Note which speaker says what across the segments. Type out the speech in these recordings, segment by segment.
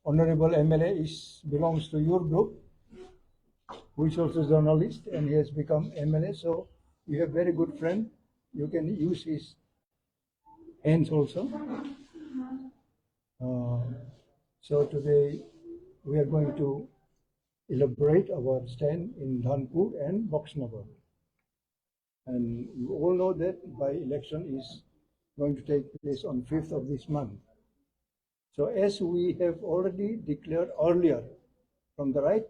Speaker 1: honorable MLA belongs to your group, who is also a journalist, and he has become MLA. So you have very good friend. You can use his hands also. So today we are going to elaborate our stand in Dhanpur and Boxnagar. And you all know that by-election is going to take place on 5th of this month. So as we have already declared earlier from the right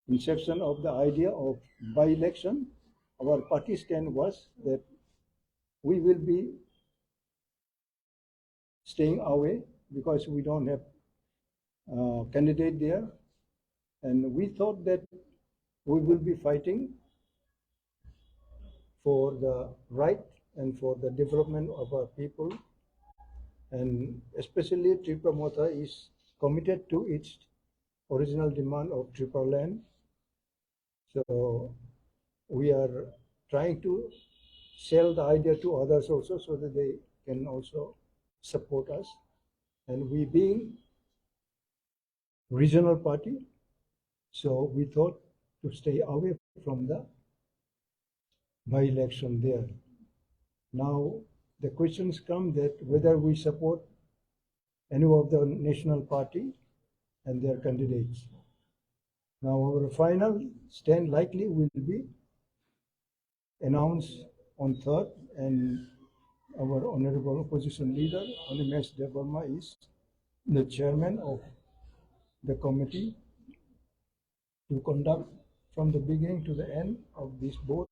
Speaker 1: inception of the idea of by-election, our party stand was that we will be staying away because we don't have a candidate there, and we thought that we will be fighting for the right and for the development of our people, and especially Tipra Motha is committed to its original demand of Tipra land. So we are trying to sell the idea to others also so that they can also support us. And we being regional party, so we thought to stay away from the by-election there. Now the questions come that whether we support any of the national party and their candidates. Now our final stand likely will be announced on 3rd, and our honorable opposition leader, Honorable Devarma, is the chairman of the committee to conduct from the beginning to the end of these both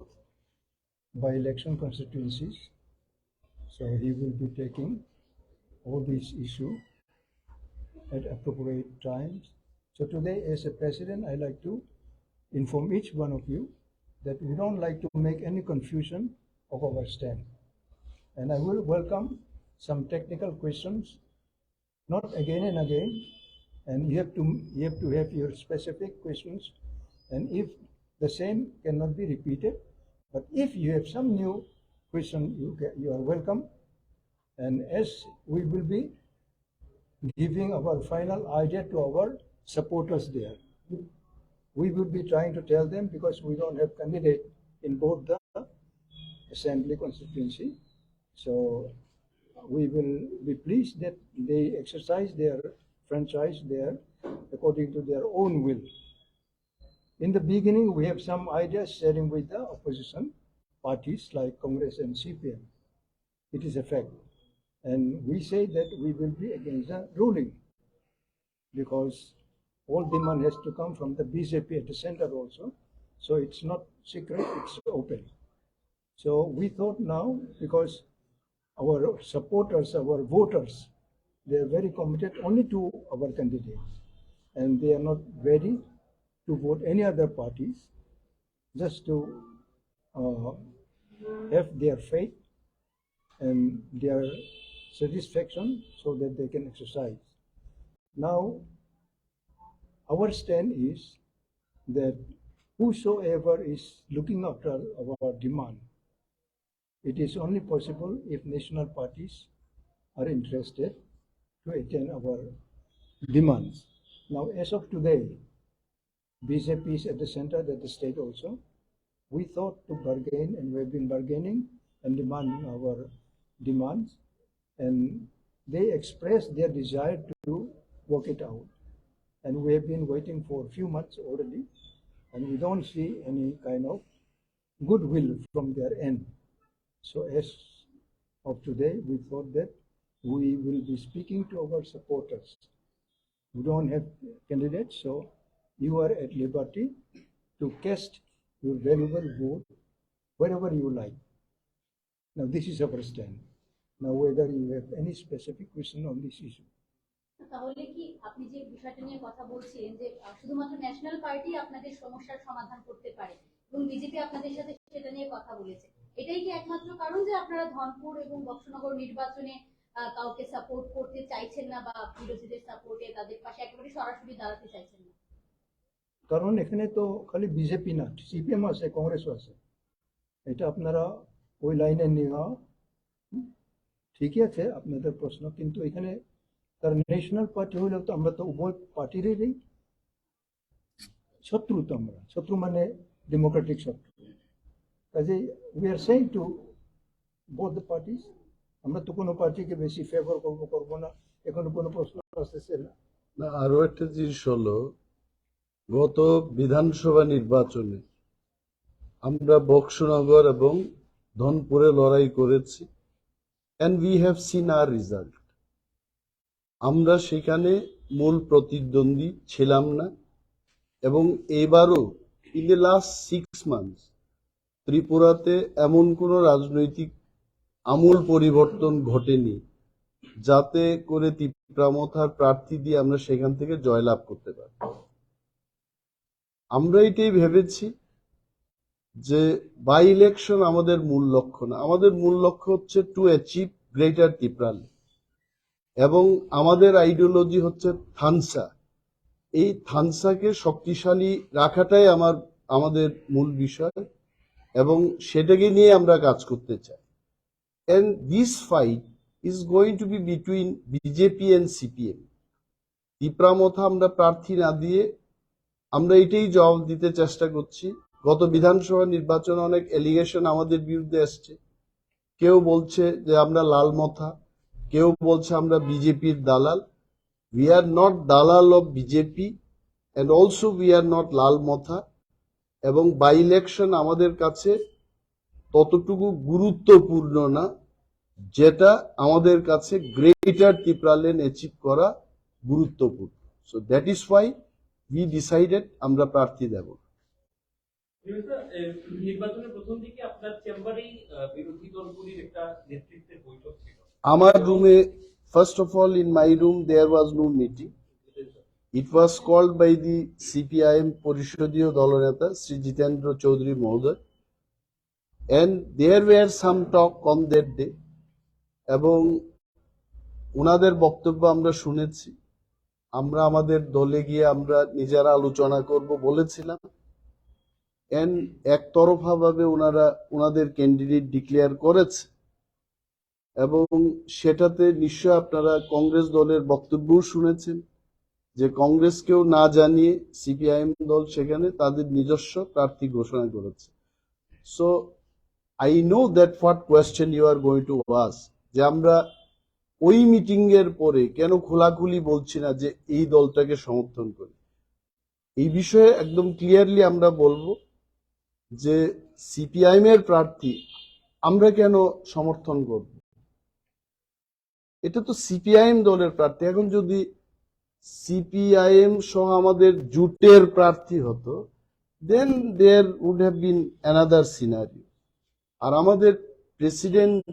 Speaker 1: by-election constituencies. So he will be taking all these issues at appropriate times. So today, as a president, I like to inform each one of you that we don't like to make any confusion of our stand. And I will welcome some technical questions, not again and again, and you have to have your specific questions, and if the same cannot be repeated, but if you have some new question, you are welcome. And as we will be giving our final idea to our supporters there, we will be trying to tell them, because we don't have candidate in both the assembly constituency, so we will be pleased that they exercise their franchise there according to their own will. In the beginning, we have some ideas sharing with the opposition parties like Congress and CPM. It is a fact. And we say that we will be against the ruling, because all demand has to come from the BJP at the center also. So it's not secret, it's open. So we thought now, because our supporters, our voters, they are very committed only to our candidates, and they are not ready to vote any other parties, just to have their faith and their satisfaction so that they can exercise. Now, our stand is that whosoever is looking after our demand, it is only possible if national parties are interested to attain our demands. Now, as of today, BJP is at the center, at the state also. We thought to bargain, and we have been bargaining and demanding our demands, and they expressed their desire to work it out. And we have been waiting for a few months already, and we don't see any kind of goodwill from their end. So as of today, we thought that we will be speaking to our supporters. We don't have candidates, so you are at liberty to cast your valuable vote wherever you like. Now this is our stand. Now whether you have any specific question on this issue.
Speaker 2: তাহলে কি আপনি যে বিষয়টা নিয়ে কথা বলছিলেন যে শুধুমাত্র ন্যাশনাল পার্টি আপনাদের সমস্যার সমাধান করতে পারে এবং বিজেপি আপনাদের সাথে সেটা নিয়ে কথা বলেছে, এটাই কি একমাত্র কারণ যে আপনারা ধনপুর এবং বক্সনগর নির্বাচনে কাউকে সাপোর্ট করতে চাইছেন না বা বিরোধীদের সাপোর্টে তাদের পাশে একেবারে সরাসরি দাঁড়াতে চাইছেন না?
Speaker 1: কারণ এখানে তো খালি বিজেপি না, সিপিএম আছে, কংগ্রেসও আছে। এটা আপনারা ওই লাইনে নেওয়া ঠিকই আছে আপনাদের প্রশ্ন, কিন্তু এখানে তার ন্যাশনাল পার্টি হইলে তো আমরা তো উভয় পার্টিরই শত্রু, তো আমরা শত্রু মানে ডেমোক্রেটিক শত্রু। কাজেই we are saying to both the parties, আমরা তো কোনো পার্টিকে বেশি ফেভার করবো না, এখনো কোনো প্রশ্ন আসতেছে না।
Speaker 3: না, আরো একটা জিনিস হলো, গত বিধানসভা নির্বাচনে আমরা বক্সনগর এবং ধনপুরে লড়াই করেছি, and we have seen our result. আমরা সেখানে মূল প্রতিদ্বন্দ্বী ছিলাম না, এবং এবারও ইন দ্য লাস্ট 6 months ত্রিপুরাতে এমন কোনো রাজনৈতিক আমূল পরিবর্তন ঘটেনি যাতে করে ত্রিপুরা মথার প্রার্থী দিয়ে আমরা সেখান থেকে জয়লাভ করতে পারি। আমরা এটাই ভেবেছি যে বাই ইলেকশন আমাদের মূল লক্ষ্য না, আমাদের মূল লক্ষ্য হচ্ছে টু অ্যাচিভ গ্রেটার ত্রিপুরা, এবং আমাদের আইডিওলজি হচ্ছে থানসা। এই থানসাকে শক্তিশালী রাখাটাই আমাদের মূল বিষয়, এবং সেটাকে নিয়ে আমরা কাজ করতে চাই। And this fight is going to be between BJP and CPM. Tripura মথা আমরা প্রার্থী না দিয়ে আমরা এটাই জবাব দিতে চেষ্টা করছি। গত বিধানসভা নির্বাচনে অনেক এলিগেশন আমাদের বিরুদ্ধে আসছে, কেউ বলছে যে আমরা লাল মথা, কেউ বলছে আমরা বিজেপির দালাল। We are not দালাল of BJP, and also we are not লাল মথা। এবং বাই ইলেকশন আমাদের কাছে ততটুকু গুরুত্বপূর্ণ না যেটা আমাদের কাছে গ্রেটার ত্রিপুরা ল্যান্ড অ্যাচিভ করা গুরুত্বপূর্ণ। So that is why we decided আমরা প্রার্থী দেব।
Speaker 4: নির্বাচনের প্রথম দিকে আপনার চেম্বারেই বিরোধী দলগুলির একটা নেতৃত্বের বৈঠক ছিল।
Speaker 3: আমার রুমে, first of all in my room there was no meeting. It was called by the CPIM পরিষদীয় দলনেতা শ্রী জিতেন্দ্র চৌধুরী মহোদয়, and there were some talk on that day, এবং ওনাদের বক্তব্য আমরা শুনেছি। আমরা আমাদের দলে গিয়ে আমরা নিজেরা আলোচনা করব বলেছিলাম, এন্ড একতরফা ভাবে ওনারা ওনাদের ক্যান্ডিডেট ডিক্লেয়ার করেছে, এবং সেটাতে নিশ্চয় আপনারা কংগ্রেস দলের বক্তব্যও শুনেছেন যে কংগ্রেসকেও না জানিয়ে সিপিআইএম দল সেখানে তাদের নিজস্ব প্রার্থী ঘোষণা করেছে। So I know that what question you are going to ask, যে আমরা ওই মিটিং এর পরে কেন খোলাখুলি বলছি না যে এই দলটাকে সমর্থন করি। এই বিষয়ে একদম ক্লিয়ারলি আমরা বলবো যে সিপিআইএম এর প্রার্থী আমরা কেন সমর্থন করব, এটা তো সিপিআইএম দলের প্রার্থী। এখন যদি সিপিআইএম সহ আমাদের জুটের প্রার্থী হতো, then there would have been another scenario. আর আমাদের প্রেসিডেন্ট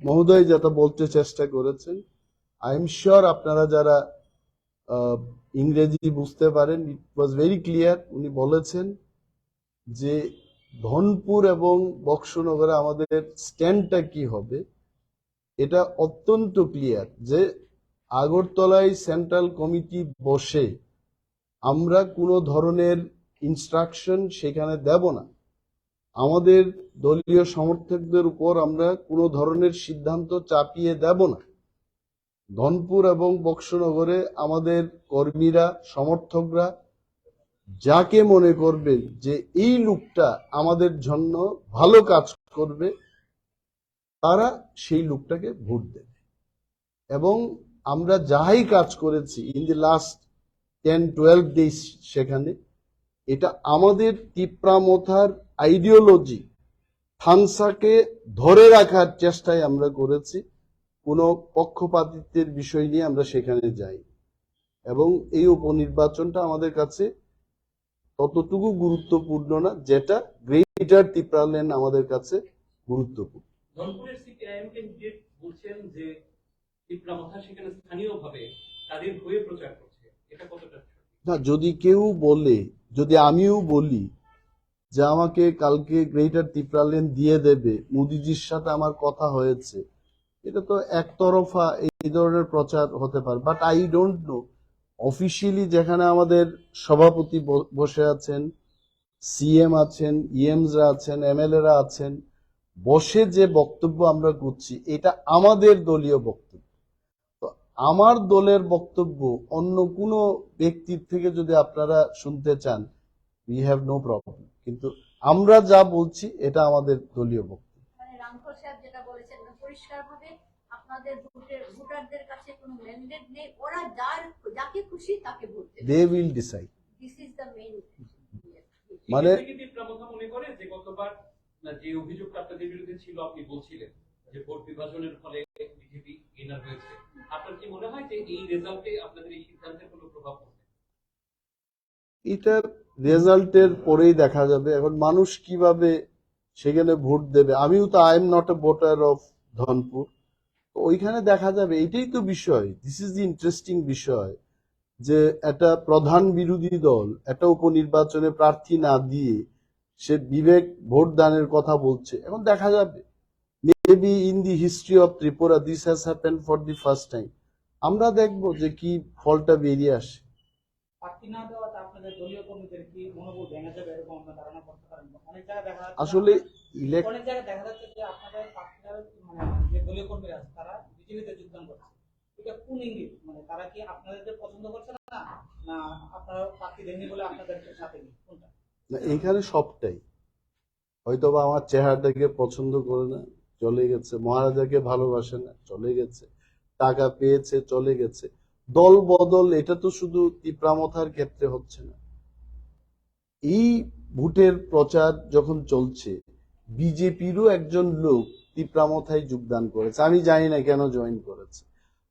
Speaker 3: মহোদয় যেটা বলতে চেষ্টা করেছেন, আই এম শিওর আপনারা যারা ইংরেজি বুঝতে পারেন, ইট ওয়াজ ভেরি ক্লিয়ার। উনি বলেছেন যে ধনপুর এবং বক্সনগরে আমাদের স্ট্যান্ডটা কি হবে, এটা অত্যন্ত ক্লিয়ার যে আগরতলায় সেন্ট্রাল কমিটি বসে আমরা কোনো ধরনের ইনস্ট্রাকশন সেখানে দেব না, আমাদের দলীয় সমর্থকদের উপর আমরা কোনো ধরনের সিদ্ধান্ত চাপিয়ে দেব না। ধনপুর এবং বক্সনগরে আমাদের কর্মীরা, সমর্থকরা যাকে মনে করবেন যে এই লোকটা আমাদের জন্য ভালো কাজ করবে, তারা সেই লোকটাকে ভোট দেবে। এবং আমরা যাই কাজ করেছি ইন দি লাস্ট 10-12 ডেজ, সেখানে এটা আমাদের ত্রিপুরা মথার আইডিওলজি থানসাকে ধরে রাখার চেষ্টায় আমরা করেছি। কোনো পক্ষপাতিত্বের বিষয় নিয়ে আমরা সেখানে যাই, এবং এই উপনির্বাচনটা আমাদের কাছে ততটুকু গুরুত্বপূর্ণ না যেটা গ্রেটার ত্রিপুরা ল্যান্ড আমাদের কাছে গুরুত্বপূর্ণ।
Speaker 4: ধনপুরের সিপিআইএম ক্যান্ডিডেট বলছেন যে ত্রিপুরা মথা সেখানে স্থানীয়ভাবে তাদের হয়ে প্রচার করছে, এটা কতটা
Speaker 3: না, যদি কেউ বলে, যদি আমিও বলি যে আমাকে কালকে গ্রেটার ত্রিপুরা ল্যান্ড দিয়ে দেবে, মোদিজির সাথে আমার কথা হয়েছে, এটা তো একতরফা এই ধরনের প্রচার হতে পারে। But I don't know officially যেখানে আমাদের সভাপতি বসে আছেন, সিএম আছেন, ইএমসরা আছেন, এমএলএরা আছেন, বসে যে বক্তব্য আমরা করছি এটা আমাদের দলীয় বক্তব্য। তো আমার দলের বক্তব্য অন্য কোনো ব্যক্তির থেকে যদি আপনারা শুনতে চান, উই হ্যাভ নো প্রবলেম, কিন্তু আমরা যা বলছি এটা আমাদের দলীয় বক্তব্য।
Speaker 2: মানে রামখল সাহেব যেটা বলেছেন পরিষ্কারভাবে আপনাদের ভোটারদের কাছে কোনো ম্যান্ডেট নেই, ওরা যাকে খুশি তাকে ভোট দেবে,
Speaker 3: they will decide.
Speaker 2: This is the main.
Speaker 3: মানে
Speaker 4: টিপ্রা মনে করে যে গতবার যে অভিযোগটা আপনাদের বিরুদ্ধে ছিল, আপনি বলছিলেন যে ভোট বিভাজনের ফলে বিজেপি গেনার হয়েছে, আপনার কি মনে হয় যে এই রেজাল্টে আপনাদের এই সিদ্ধান্তের কোনো প্রভাব পড়বে?
Speaker 3: এটার রেজাল্টের পরেই দেখা যাবে। এখন মানুষ কিভাবে সেখানে ভোট দেবে, আমিও তো I am not a voter of Dhanpur, ওইখানে দেখা যাবে। এটাই তো বিষয়, দিস ইজ দি ইন্টারেস্টিং বিষয়, যে একটা প্রধান বিরোধী দল একটা উপনির্বাচনে প্রার্থী না দিয়ে সে বিবেক ভোট দানের কথা বলছে। এখন দেখা যাবে, maybe in the history of Tripura this has happen for the first time. আমরা দেখবো যে কি ফলটা বেরিয়ে আসে।
Speaker 5: প্রার্থী না দেওয়াতে আপনাদের দলীয় কর্মীদের কি মনোবল ভেঙে যাবে এরকম আপনার ধারণা করতে পারেন? অনেক জায়গায় দেখা যাচ্ছে,
Speaker 3: আসলে
Speaker 5: অনেক জায়গায় দেখা যাচ্ছে যে আপনাদের প্রার্থীরা মানে যে দলীয় কর্মীরা আছে তারা বিজেপিতে যোগদান করছে, এটা কোন ইঙ্গিত? মানে তারা কি আপনাদের পছন্দ করছে না, না আপনারা প্রার্থী দেননি বলে আপনাদের সাথে নেই, কোনটা?
Speaker 3: এইখানে সবটাই, হয়তোবা আমার চেহারাটাকে পছন্দ করে না, চলে গেছে, মহারাজাকে ভালোবাসে না, চলে গেছে, টাকা পেয়েছে, চলে গেছে। দল বদল এটা তো শুধু তিপ্রা মথার ক্ষেত্রে হচ্ছে না। এই ভোটের প্রচার যখন চলছে, বিজেপিরও একজন লোক তিপ্রা মথায় যোগদান করেছে, আমি জানি না কেন জয়েন করেছে।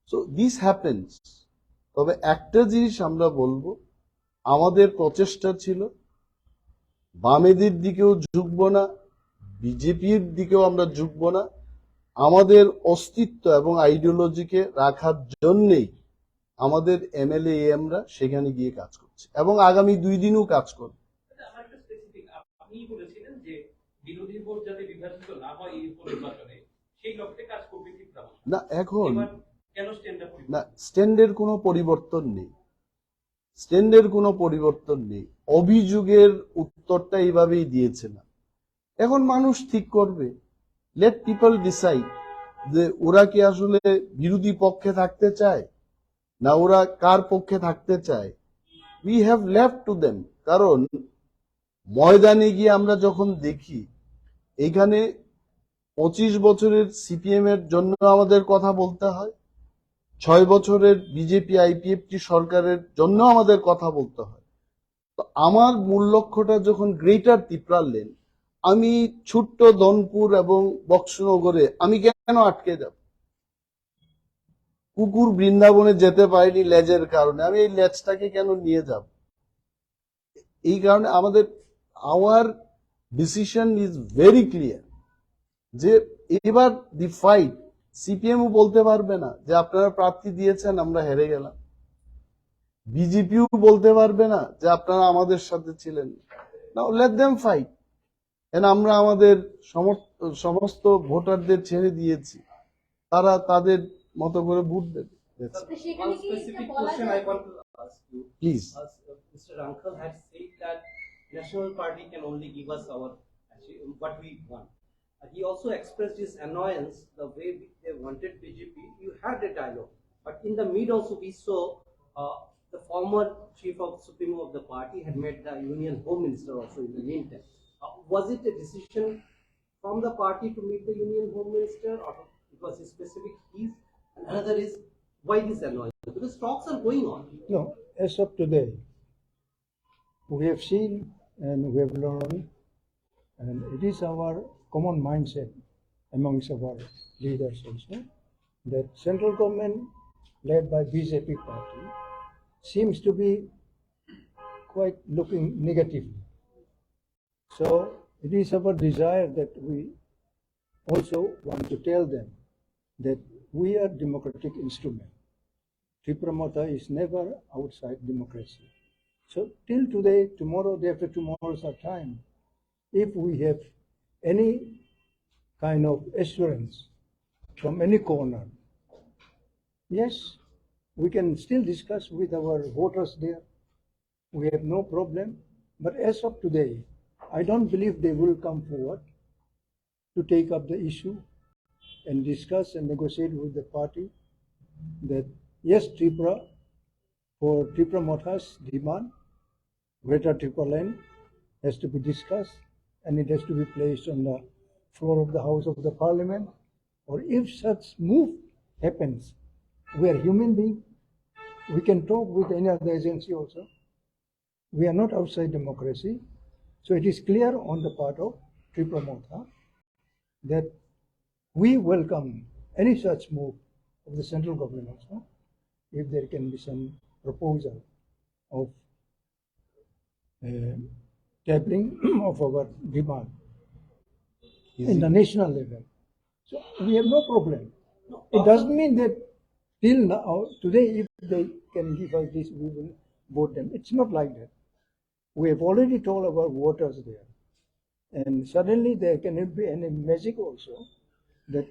Speaker 3: So this happens. তবে একটা জিনিস আমরা বলবো, আমাদের প্রচেষ্টা ছিল বামেদের দিকেও ঝুঁকবো না, বিজেপির দিকেও আমরা ঝুঁকবো না, আমাদের অস্তিত্ব এবং আইডিওলজিকে রাখার জন্যেই আমাদের এমএলএ এমরা সেখানে গিয়ে কাজ করছে এবং আগামী 2 দিনও কাজ করবে।
Speaker 4: আমার একটা স্পেসিফিক, আপনি বলেছিলেন যে বিরোধী ভোট যাতে বিভাজিত না হয় এই নির্বাচনে, সেই লক্ষ্যে কাজ করবে টিপ্রা।
Speaker 3: না এখন
Speaker 4: কেন স্ট্যান্ডটা
Speaker 3: না, স্ট্যান্ডের কোনো পরিবর্তন নেই, স্ট্যান্ডের কোনো পরিবর্তন নেই। অভিযোগের উত্তরটা এইভাবেই দিয়েছে না, এখন মানুষ ঠিক করবে। লেট পিপল ডিসাইড যে ওরা কি আসলে বিরোধী পক্ষে থাকতে চায় না ওরা কার পক্ষে থাকতে চায়। We have left to them. কারণ ময়দানে গিয়ে আমরা যখন দেখি এখানে 25 বছরের সিপিএম এর জন্য আমাদের কথা বলতে হয়, 6 বছরের বিজেপি আইপিএফটি সরকারের জন্য আমাদের কথা বলতে হয়। তো আমার মূল লক্ষ্যটা যখন গ্রেটার তিপ্রার লেন, আমি ছোট্ট ধনপুর এবং বক্সনগরে আমি কেন আটকে যাব? কুকুর বৃন্দাবনে যেতে পারেনি লেজের কারণে, আমি এই লেজটাকে কেন নিয়ে যাব? এই কারণে আমাদের our decision is very clear যে এবার দি ফাইট, সিপিএমও বলতে পারবে না যে আপনারা প্রার্থী দিয়েছেন আমরা হেরে গেলাম, বিজেপিও বলতে পারবে না যে আপনারা আমাদের সাথে ছিলেন। নাও লেট দেম ফাইট। আমরা আমাদের সমস্ত ভোটারদের ছেড়ে দিয়েছি, তারা তাদের মতো করে ভোট দেবে।
Speaker 2: সেখানে
Speaker 5: One
Speaker 2: কি
Speaker 5: specific
Speaker 2: বলা
Speaker 5: question
Speaker 2: যায়?
Speaker 5: I want to ask you.
Speaker 3: Please.
Speaker 5: As Mr. Rankal had said that National Party can only give us our what we want. He also expressed his annoyance the way they wanted BJP. You had a dialogue, but in the mid also we saw the former chief of Supremo of the party had met the Union Home Minister also in the meantime. Was it a decision from the party to meet the Union Home Minister, or because his specific keys? Another is why this annoyance? Because talks are going on.
Speaker 1: No, as of today, we have seen and we have learned, and it is our common mindset amongst our leaders also, that central government led by BJP party seems to be quite looking negatively. So it is our desire that we also want to tell them that we are democratic instrument. Tipra Motha is never outside democracy. So till today, tomorrow, day after tomorrow is our time. If we have any kind of assurance from any corner, yes, we can still discuss with our voters there. We have no problem. But as of today, I don't believe they will come forward to take up the issue and discuss and negotiate with the party that yes, Tipra, for Tipra Motha's demand, Greater Tipra Land has to be discussed and it has to be placed on the floor of the House of the Parliament. Or if such move happens, we are human beings, we can talk with any other agency also. We are not outside democracy. So it is clear on the part of Tipra Motha that we welcome any such move of the central government also, if there can be some proposal of tabling of our demand in the national level. So we have no problem. It doesn't mean that till now, today, if they can give us this, we will vote them. It's not like that. We have already told our voters there. And suddenly there cannot be any magic also that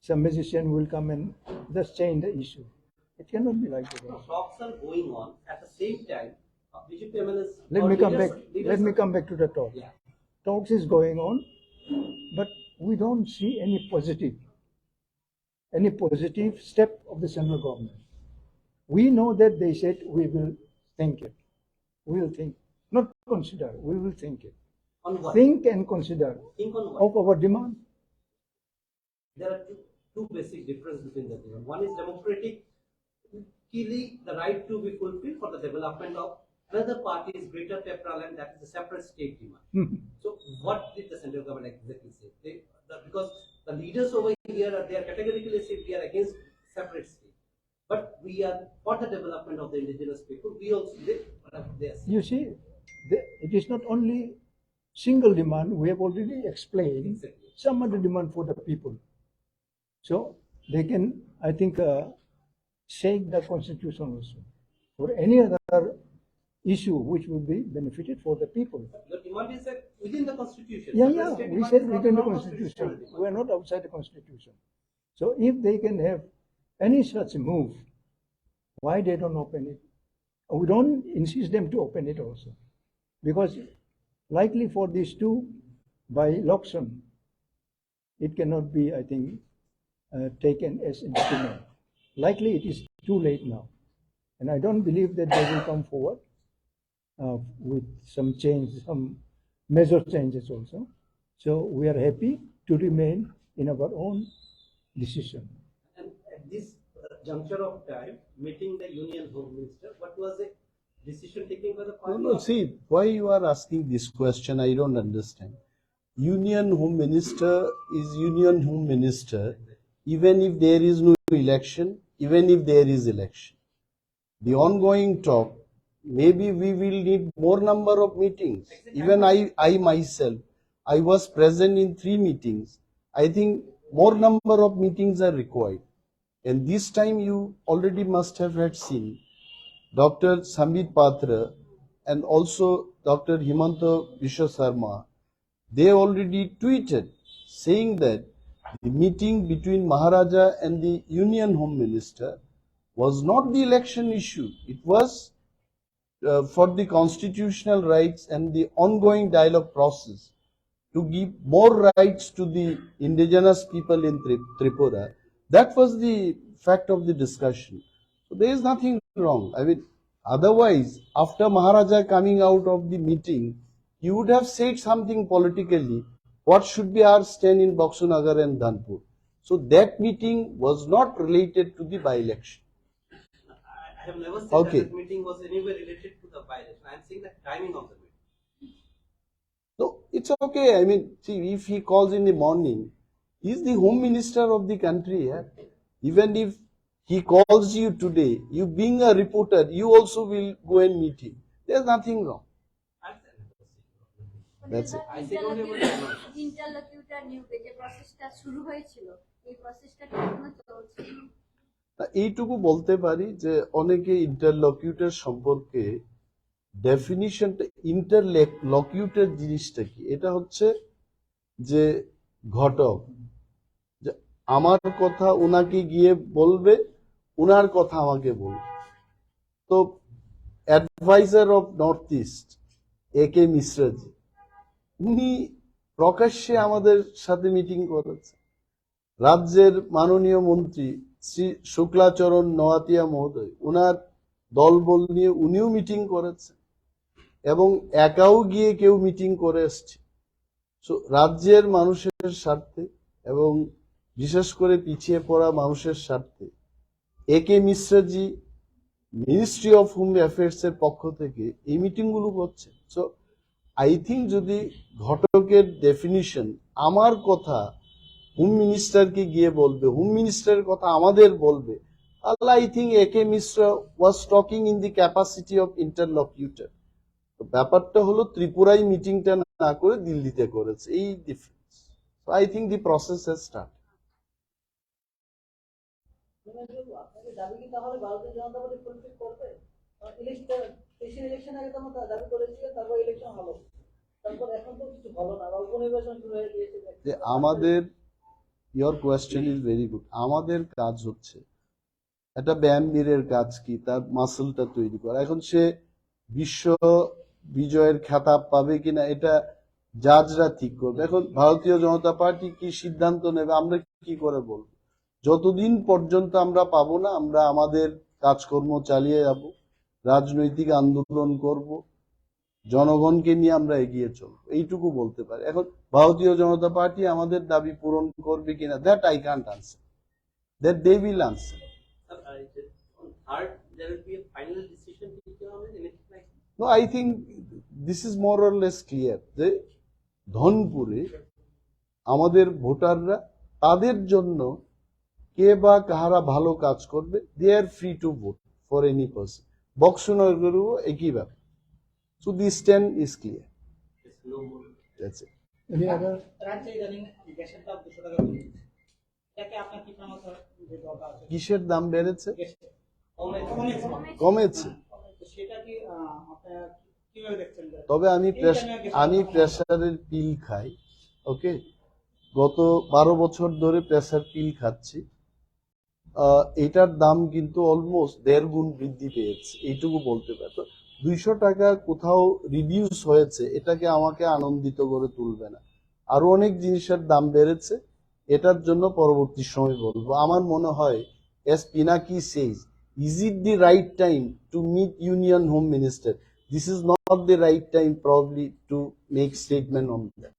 Speaker 1: some magician will come and just change the issue. It cannot be like that.
Speaker 5: No, talks are going on. At the same time, BJP MLAs.
Speaker 1: Let me come back to the talk.
Speaker 5: Yeah.
Speaker 1: Talks is going on, but we don't see any positive step of the central government. We know that they said we will think it. We will think, not consider, we will think it.
Speaker 5: On what?
Speaker 1: Think and consider
Speaker 5: Think on what?
Speaker 1: of our demand.
Speaker 5: There are two basic differences between the demand. One is democratic, clearly the right to be fulfilled for the development of another party's Greater Tipra Land, that is a separate state demand. So what did the central government exactly say? Because the leaders over here they are categorically say we are against separate state, but we are for the development of the indigenous people. We also did what they are saying.
Speaker 1: You see, it is not only single demand, we have already explained
Speaker 5: Exactly.
Speaker 1: some other demand for the people. So they can, I think, shake the constitution also for any other issue which would be benefited for the people.
Speaker 5: Your demand is within the constitution.
Speaker 1: Yeah,
Speaker 5: Separate state
Speaker 1: we
Speaker 5: demand
Speaker 1: said
Speaker 5: is not
Speaker 1: within the
Speaker 5: constitutional
Speaker 1: constitution.
Speaker 5: demand.
Speaker 1: We are not outside the constitution. So if they can have any such move, why they don't open it? We don't insist them to open it also, because likely for these two by election, it cannot be, I think, taken as instrument. Likely it is too late now, and I don't believe that they will come forward with some change, some major changes also. So we are happy to remain in our own decision.
Speaker 5: And at this juncture of time, meeting the Union Home Minister, what was the decision taken by the party?
Speaker 3: No, see, why you are asking this question, I don't understand. Union Home Minister is Union Home Minister, even if there is no election, even if there is election. The ongoing talk, maybe we will need more number of meetings. Even I myself, I was present in 3 meetings. I think more number of meetings are required. And this time you already must have had seen Dr. Sambit Patra and also Dr. Himanta Biswa Sarma. They already tweeted saying that the meeting between Maharaja and the Union Home Minister was not the election issue. It was for the constitutional rights and the ongoing dialogue process to give more rights to the indigenous people in Tripura. That was the fact of the discussion. So there is nothing wrong. I mean, otherwise, after Maharaja coming out of the meeting, you would have said something politically. What should be our stand in Baksunagar and Dhanpur? So that meeting was not related to the by-election.
Speaker 5: I have never said
Speaker 3: Okay.
Speaker 5: that meeting was anywhere related to the by-election. I am saying the timing of the meeting.
Speaker 3: No, it's okay. I mean, see, if he calls in the morning, he's the home minister of the country. Yeah? Even if he calls you today, you being a reporter, you also will go and meet him. There's nothing wrong. That's it.
Speaker 5: I say only about the
Speaker 2: ইন্টারলকিউটর নিয়োগে যে প্রসেসটা শুরু হয়েছিল এই প্রসেসটা কি এখনো চলছে?
Speaker 3: এইটুকু বলতে পারি যে অনেকে ইন্টারলকিউটর সম্পর্কে ডেফিনিশনটা, ইন্টারলকিউটর জিনিসটা কি, এটা হচ্ছে যে ঘটক, যে আমার কথা ওনাকে গিয়ে বলবে, ওনার কথা আমাকে বলবে। তো advisor of North East AK Mishraji, উনি প্রকাশ্যে আমাদের সাথে মিটিং করেছে। রাজ্যের মাননীয় মন্ত্রী শ্রী শুক্লাচরণ নওয়াতিয়া মহোদয় ওনার দলবল নিয়ে উনিও মিটিং করেছে এবং একাও গিয়ে কেউ মিটিং করে এসছে। রাজ্যের মানুষের স্বার্থে এবং বিশেষ করে পিছিয়ে পড়া মানুষের স্বার্থে একে মিশ্রাজি মিনিস্ট্রি অফ হোম অ্যাফেয়ার্স এর পক্ষ থেকে এই মিটিং গুলো করছে। সো আই থিঙ্ক যদি ঘটকের ডেফিনিশন আমার কথা হোম মিনিস্টারকে গিয়ে বলবে, হোম মিনিস্টারের কথা আমাদের বলবে, তাহলে I think A K Mishra was talking in the capacity of interlocutor. ব্যাপারটা হলো ত্রিপুরায় মিটিংটা না করে দিল্লিতে করেছে, এই difference. I think the process has start.
Speaker 6: আপনাদের দাবি কি তাহলে ভারতীয় জনতা পার্টি ফুলফিল করবে? ইলেকশন ইলেকশন আগে তো আমরা দাবি করেছিলেন, তারপর ইলেকশন হলো, তারপর এখন তো কিছু হলো না, বা উপনির্বাচন শুরু হয়ে গিয়েছে।
Speaker 3: যে আমাদের, your question is very good. আমাদের কাজ হচ্ছে একটা ব্যায়ামবীরের কাজ কি তার মাসলটা তৈরি করা। এখন সে বিশ্ব বিজয়ের খেতাব পাবে কিনা এটা জাজরা ঠিক করবে। এখন ভারতীয় জনতা পার্টি কি সিদ্ধান্ত নেবে আমরা কি করে বলবো? যতদিন পর্যন্ত আমরা পাবো না, আমরা আমাদের কাজকর্ম চালিয়ে যাব, রাজনৈতিক আন্দোলন করব, জনগণকে নিয়ে আমরা এগিয়ে চলবো, এইটুকু বলতে পারি। এখন ভারতীয় জনতা পার্টি আমাদের দাবি পূরণ করবে কিনা, that I can't answer, that they will answer.
Speaker 5: There will be a final decision taken on an election like this.
Speaker 3: No, I think this is more or less clear যে ধনপুরে আমাদের ভোটাররা তাদের জন্য কে বা কাহারা ভালো কাজ করবে, they are free to vote for any person. বক্সনগরেও একই ব্যাপার। So the stand is clear.
Speaker 5: It's no more.
Speaker 3: That's it.
Speaker 1: Any other?
Speaker 6: রাজ্যে ইদানিং গ্যাসের দাম 200 টাকা কমেছে, এটাকে আপনার কি প্রমাণ যে দরকার আছে?
Speaker 3: কিসের দাম বেড়েছে?
Speaker 6: গ্যাসের
Speaker 5: কমেছে।
Speaker 3: কমেছে।
Speaker 6: তো সেটা কি আপনারা কিভাবে দেখছেন?
Speaker 3: তবে আমি প্রেসারের পিল খাই, ওকে, গত 12 বছর ধরে প্রেসার পিল খাচ্ছি। এটার দাম কিন্তু অলমোস্ট 1.5 গুণ বৃদ্ধি পেয়েছে, এইটুকু বলতে পারি। তো 200 টাকা কোথাও রিডিউস হয়েছে, এটাকে আমাকে আনন্দিত করে তুলবে না। আরো অনেক জিনিসের দাম বেড়েছে, এটার জন্য পরবর্তী সময় বলবো। আমার মনে হয় as Pinaki says, is it the right time to meet Union Home Minister? This is not the right time probably to make statement on that.